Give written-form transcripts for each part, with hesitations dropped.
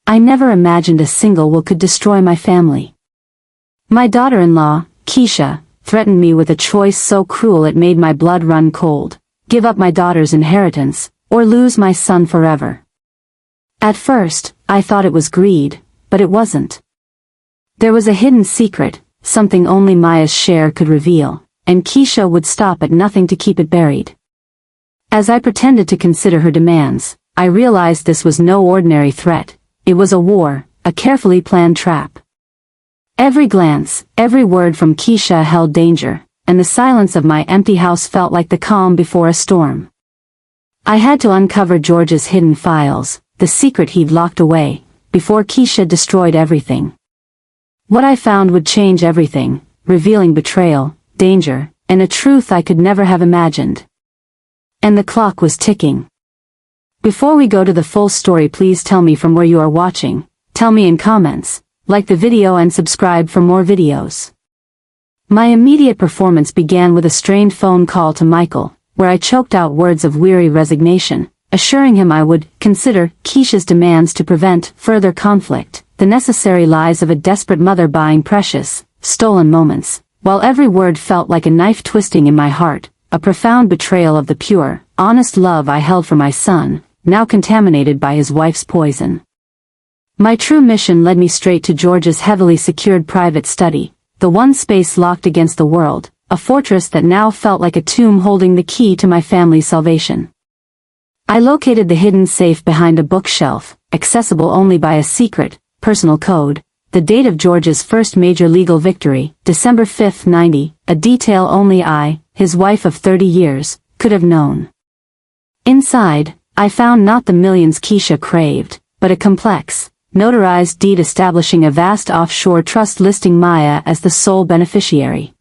I never imagined a single will could destroy my family. My daughter-in-law, Keisha, threatened me with a choice so cruel it made my blood run cold: give up my daughter's inheritance, or lose my son forever. At first, I thought it was greed, but it wasn't. There was a hidden secret, something only Maya's share could reveal, and Keisha would stop at nothing to keep it buried. As I pretended to consider her demands, I realized this was no ordinary threat. It was a war, a carefully planned trap. Every glance, every word from Keisha held danger, and the silence of my empty house felt like the calm before a storm. I had to uncover George's hidden files, the secret he'd locked away, before Keisha destroyed everything. What I found would change everything, revealing betrayal, danger, and a truth I could never have imagined. And the clock was ticking. Before we go to the full story, please tell me from where you are watching. Tell me in comments, like the video and subscribe for more videos. My immediate performance began with a strained phone call to Michael, where I choked out words of weary resignation, assuring him I would consider Keisha's demands to prevent further conflict, the necessary lies of a desperate mother buying precious, stolen moments, while every word felt like a knife twisting in my heart, a profound betrayal of the pure, honest love I held for my son, now contaminated by his wife's poison. My true mission led me straight to George's heavily secured private study, the one space locked against the world, a fortress that now felt like a tomb holding the key to my family's salvation. I located the hidden safe behind a bookshelf, accessible only by a secret, personal code, the date of George's first major legal victory, December 5, 90, a detail only I, his wife of 30 years, could have known. Inside, I found not the millions Keisha craved, but a complex, notarized deed establishing a vast offshore trust listing Maya as the sole beneficiary.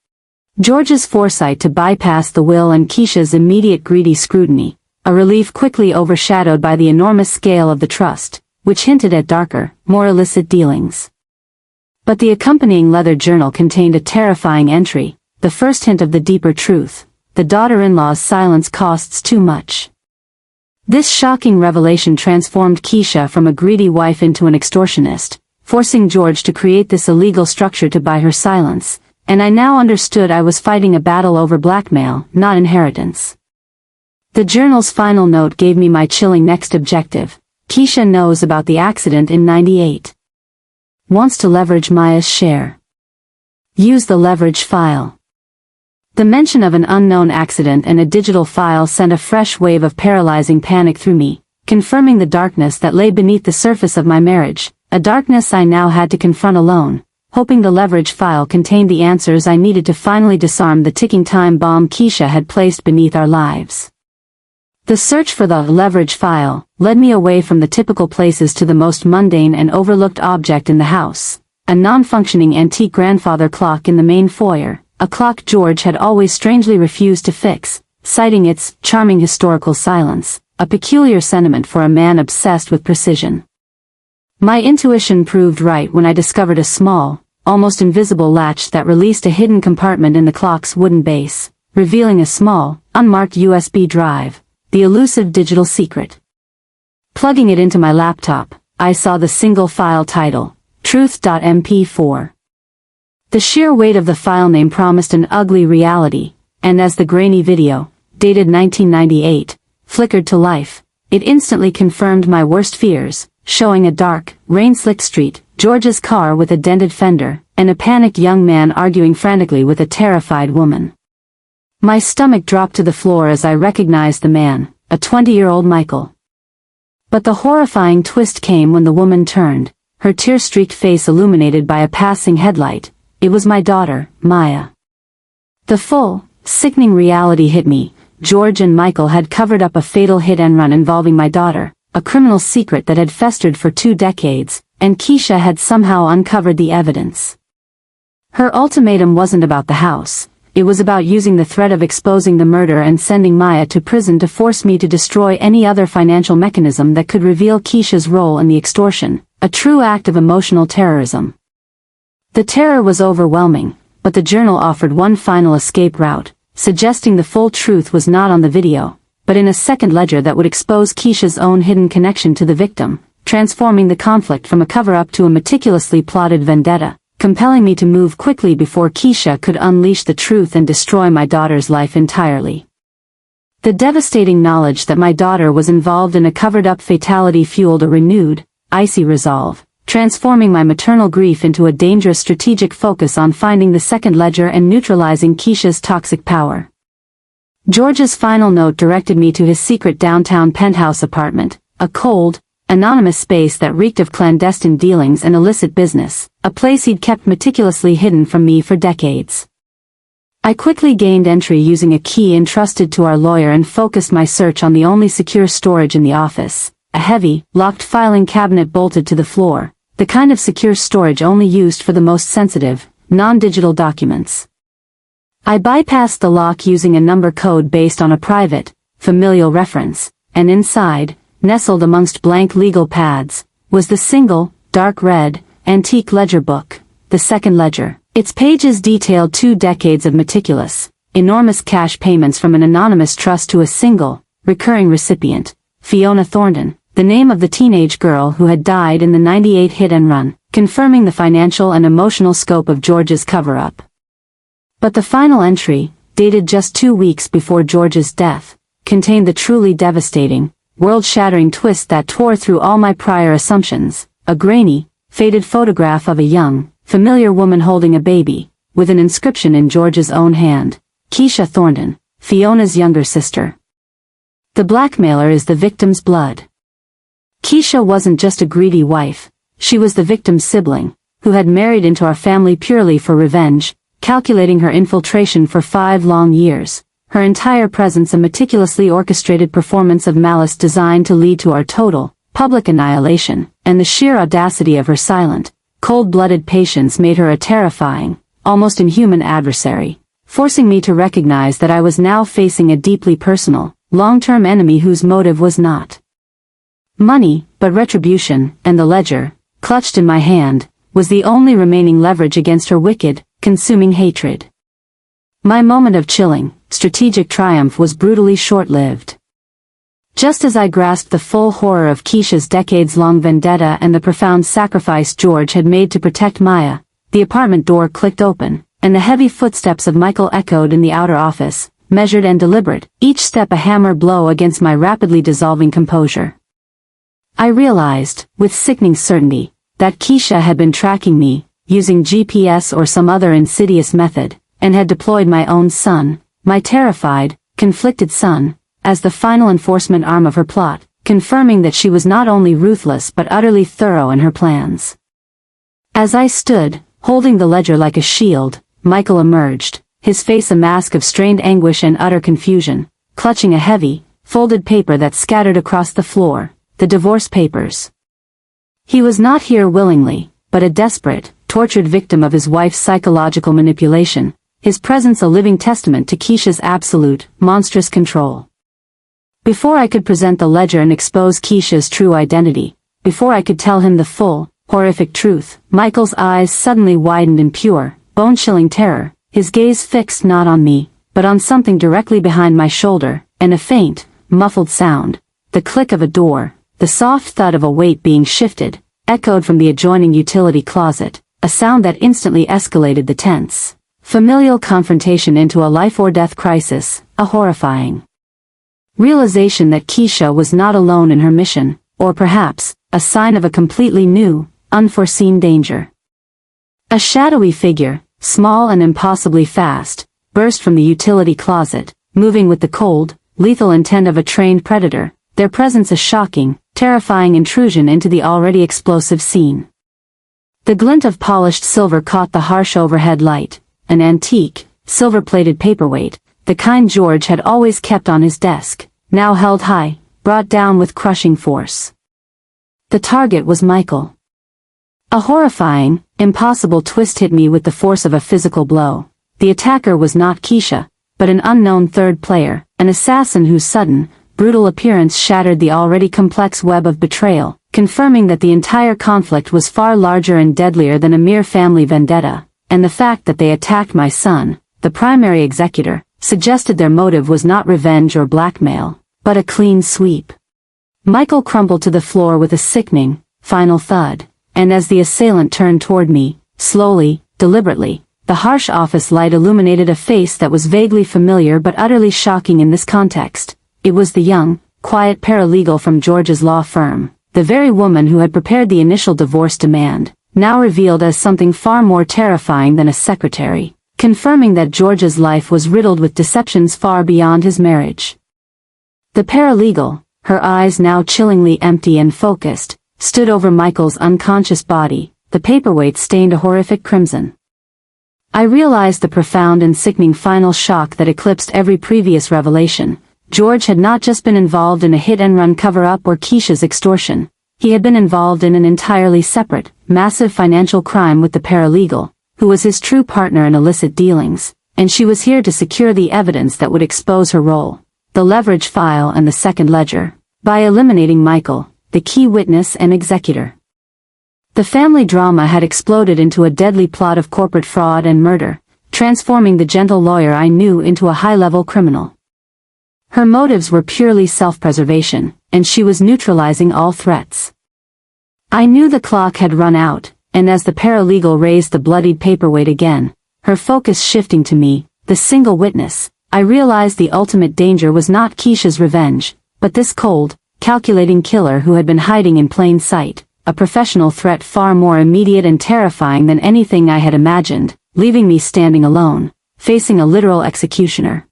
George's foresight to bypass the will and Keisha's immediate greedy scrutiny, a relief quickly overshadowed by the enormous scale of the trust, which hinted at darker, more illicit dealings. But the accompanying leather journal contained a terrifying entry, the first hint of the deeper truth: the daughter-in-law's silence costs too much. This shocking revelation transformed Keisha from a greedy wife into an extortionist, forcing George to create this illegal structure to buy her silence, and I now understood I was fighting a battle over blackmail, not inheritance. The journal's final note gave me my chilling next objective: Keisha knows about the accident in '98. Wants to leverage Maya's share. Use the leverage file. The mention of an unknown accident and a digital file sent a fresh wave of paralyzing panic through me, confirming the darkness that lay beneath the surface of my marriage, a darkness I now had to confront alone, hoping the leverage file contained the answers I needed to finally disarm the ticking time bomb Keisha had placed beneath our lives. The search for the leverage file led me away from the typical places to the most mundane and overlooked object in the house, a non-functioning antique grandfather clock in the main foyer, a clock George had always strangely refused to fix, citing its charming historical silence, a peculiar sentiment for a man obsessed with precision. My intuition proved right when I discovered a small, almost invisible latch that released a hidden compartment in the clock's wooden base, revealing a small, unmarked USB drive, the elusive digital secret. Plugging it into my laptop, I saw the single file title, truth.mp4. The sheer weight of the file name promised an ugly reality, and as the grainy video, dated 1998, flickered to life, it instantly confirmed my worst fears, showing a dark, rain-slicked street, George's car with a dented fender, and a panicked young man arguing frantically with a terrified woman. My stomach dropped to the floor as I recognized the man, a 20-year-old Michael. But the horrifying twist came when the woman turned, her tear-streaked face illuminated by a passing headlight. It was my daughter, Maya. The full, sickening reality hit me. George and Michael had covered up a fatal hit-and-run involving my daughter, a criminal secret that had festered for 2 decades, and Keisha had somehow uncovered the evidence. Her ultimatum wasn't about the house. It was about using the threat of exposing the murder and sending Maya to prison to force me to destroy any other financial mechanism that could reveal Keisha's role in the extortion, a true act of emotional terrorism. The terror was overwhelming, but the journal offered one final escape route, suggesting the full truth was not on the video, but in a second ledger that would expose Keisha's own hidden connection to the victim, transforming the conflict from a cover-up to a meticulously plotted vendetta, compelling me to move quickly before Keisha could unleash the truth and destroy my daughter's life entirely. The devastating knowledge that my daughter was involved in a covered-up fatality fueled a renewed, icy resolve, transforming my maternal grief into a dangerous strategic focus on finding the second ledger and neutralizing Keisha's toxic power. George's final note directed me to his secret downtown penthouse apartment, a cold, anonymous space that reeked of clandestine dealings and illicit business, a place he'd kept meticulously hidden from me for decades. I quickly gained entry using a key entrusted to our lawyer and focused my search on the only secure storage in the office, a heavy, locked filing cabinet bolted to the floor, the kind of secure storage only used for the most sensitive, non-digital documents. I bypassed the lock using a number code based on a private, familial reference, and inside, nestled amongst blank legal pads, was the single, dark red, antique ledger book, the second ledger. Its pages detailed 2 decades of meticulous, enormous cash payments from an anonymous trust to a single, recurring recipient, Fiona Thornton, the name of the teenage girl who had died in the '98 hit and run, confirming the financial and emotional scope of George's cover-up. But the final entry, dated just 2 weeks before George's death, contained the truly devastating, world-shattering twist that tore through all my prior assumptions, a grainy, faded photograph of a young, familiar woman holding a baby, with an inscription in George's own hand, Keisha Thornton, Fiona's younger sister. The blackmailer is the victim's blood. Keisha wasn't just a greedy wife, she was the victim's sibling, who had married into our family purely for revenge, calculating her infiltration for 5 long years. Her entire presence a meticulously orchestrated performance of malice designed to lead to our total, public annihilation, and the sheer audacity of her silent, cold-blooded patience made her a terrifying, almost inhuman adversary, forcing me to recognize that I was now facing a deeply personal, long-term enemy whose motive was not money, but retribution, and the ledger, clutched in my hand, was the only remaining leverage against her wicked, consuming hatred. My moment of chilling, strategic triumph was brutally short-lived. Just as I grasped the full horror of Keisha's decades-long vendetta and the profound sacrifice George had made to protect Maya, the apartment door clicked open, and the heavy footsteps of Michael echoed in the outer office, measured and deliberate, each step a hammer blow against my rapidly dissolving composure. I realized, with sickening certainty, that Keisha had been tracking me, using GPS or some other insidious method, and had deployed my own son, my terrified, conflicted son, as the final enforcement arm of her plot, confirming that she was not only ruthless but utterly thorough in her plans. As I stood, holding the ledger like a shield, Michael emerged, his face a mask of strained anguish and utter confusion, clutching a heavy, folded paper that scattered across the floor, the divorce papers. He was not here willingly, but a desperate, tortured victim of his wife's psychological manipulation, his presence a living testament to Keisha's absolute, monstrous control. Before I could present the ledger and expose Keisha's true identity, before I could tell him the full, horrific truth, Michael's eyes suddenly widened in pure, bone-chilling terror, his gaze fixed not on me, but on something directly behind my shoulder, and a faint, muffled sound, the click of a door, the soft thud of a weight being shifted, echoed from the adjoining utility closet, a sound that instantly escalated the tense, familial confrontation into a life-or-death crisis, a horrifying realization that Keisha was not alone in her mission, or perhaps, a sign of a completely new, unforeseen danger. A shadowy figure, small and impossibly fast, burst from the utility closet, moving with the cold, lethal intent of a trained predator, their presence a shocking, terrifying intrusion into the already explosive scene. The glint of polished silver caught the harsh overhead light, an antique, silver-plated paperweight, the kind George had always kept on his desk, now held high, brought down with crushing force. The target was Michael. A horrifying, impossible twist hit me with the force of a physical blow. The attacker was not Keisha, but an unknown third player, an assassin whose sudden, brutal appearance shattered the already complex web of betrayal, confirming that the entire conflict was far larger and deadlier than a mere family vendetta, and the fact that they attacked my son, the primary executor, suggested their motive was not revenge or blackmail, but a clean sweep. Michael crumpled to the floor with a sickening, final thud, and as the assailant turned toward me, slowly, deliberately, the harsh office light illuminated a face that was vaguely familiar but utterly shocking in this context. It was the young, quiet paralegal from George's law firm, the very woman who had prepared the initial divorce demand, now revealed as something far more terrifying than a secretary, confirming that George's life was riddled with deceptions far beyond his marriage. The paralegal, her eyes now chillingly empty and focused, stood over Michael's unconscious body, the paperweight stained a horrific crimson. I realized the profound and sickening final shock that eclipsed every previous revelation. George had not just been involved in a hit-and-run cover-up or Keisha's extortion. He had been involved in an entirely separate, massive financial crime with the paralegal, who was his true partner in illicit dealings, and she was here to secure the evidence that would expose her role, the leverage file and the second ledger, by eliminating Michael, the key witness and executor. The family drama had exploded into a deadly plot of corporate fraud and murder, transforming the gentle lawyer I knew into a high-level criminal. Her motives were purely self-preservation, and she was neutralizing all threats. I knew the clock had run out, and as the paralegal raised the bloodied paperweight again, her focus shifting to me, the single witness, I realized the ultimate danger was not Keisha's revenge, but this cold, calculating killer who had been hiding in plain sight, a professional threat far more immediate and terrifying than anything I had imagined, leaving me standing alone, facing a literal executioner.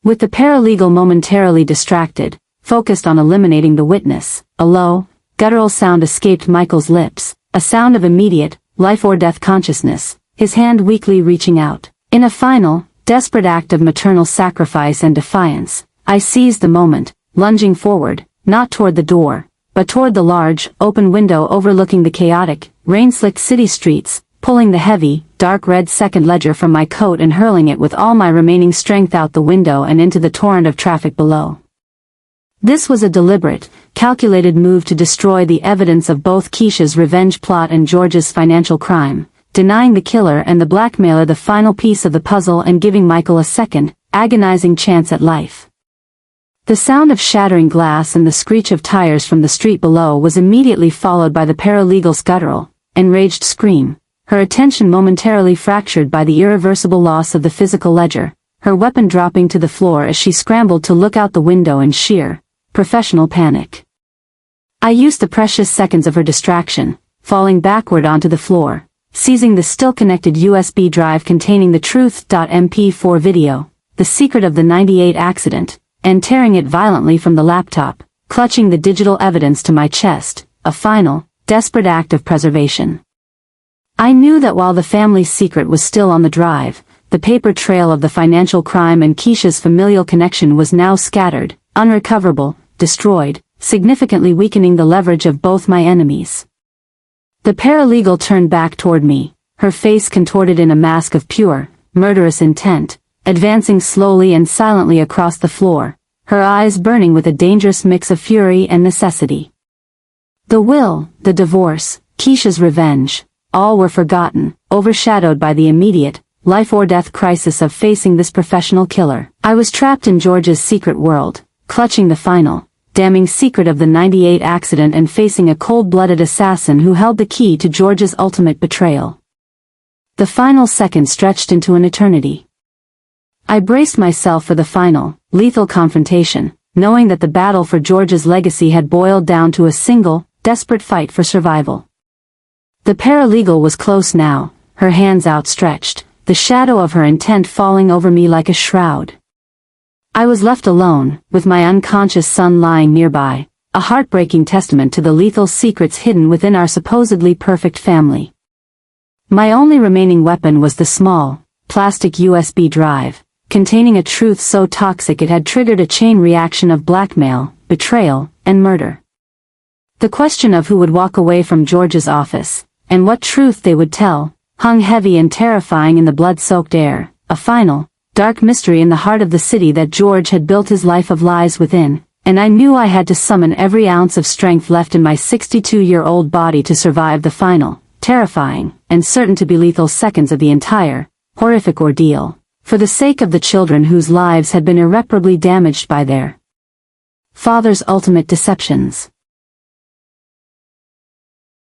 With the paralegal momentarily distracted, focused on eliminating the witness, a low, guttural sound escaped Michael's lips, a sound of immediate, life-or-death consciousness, his hand weakly reaching out. In a final, desperate act of maternal sacrifice and defiance, I seized the moment, lunging forward, not toward the door, but toward the large, open window overlooking the chaotic, rain-slicked city streets, pulling the heavy, dark red second ledger from my coat and hurling it with all my remaining strength out the window and into the torrent of traffic below. This was a deliberate, calculated move to destroy the evidence of both Keisha's revenge plot and George's financial crime, denying the killer and the blackmailer the final piece of the puzzle and giving Michael a second, agonizing chance at life. The sound of shattering glass and the screech of tires from the street below was immediately followed by the paralegal's guttural, enraged scream, her attention momentarily fractured by the irreversible loss of the physical ledger, her weapon dropping to the floor as she scrambled to look out the window in sheer, professional panic. I used the precious seconds of her distraction, falling backward onto the floor, seizing the still-connected USB drive containing the truth.mp4 video, the secret of the '98 accident, and tearing it violently from the laptop, clutching the digital evidence to my chest, a final, desperate act of preservation. I knew that while the family's secret was still on the drive, the paper trail of the financial crime and Keisha's familial connection was now scattered, unrecoverable, destroyed, significantly weakening the leverage of both my enemies. The paralegal turned back toward me, her face contorted in a mask of pure, murderous intent, advancing slowly and silently across the floor, her eyes burning with a dangerous mix of fury and necessity. The will, the divorce, Keisha's revenge, all were forgotten, overshadowed by the immediate, life-or-death crisis of facing this professional killer. I was trapped in George's secret world, clutching the final, damning secret of the '98 accident and facing a cold-blooded assassin who held the key to George's ultimate betrayal. The final second stretched into an eternity. I braced myself for the final, lethal confrontation, knowing that the battle for George's legacy had boiled down to a single, desperate fight for survival. The paralegal was close now, her hands outstretched, the shadow of her intent falling over me like a shroud. I was left alone, with my unconscious son lying nearby, a heartbreaking testament to the lethal secrets hidden within our supposedly perfect family. My only remaining weapon was the small, plastic USB drive, containing a truth so toxic it had triggered a chain reaction of blackmail, betrayal, and murder. The question of who would walk away from George's office, and what truth they would tell, hung heavy and terrifying in the blood-soaked air, a final, dark mystery in the heart of the city that George had built his life of lies within, and I knew I had to summon every ounce of strength left in my 62-year-old body to survive the final, terrifying, and certain to be lethal seconds of the entire, horrific ordeal, for the sake of the children whose lives had been irreparably damaged by their father's ultimate deceptions.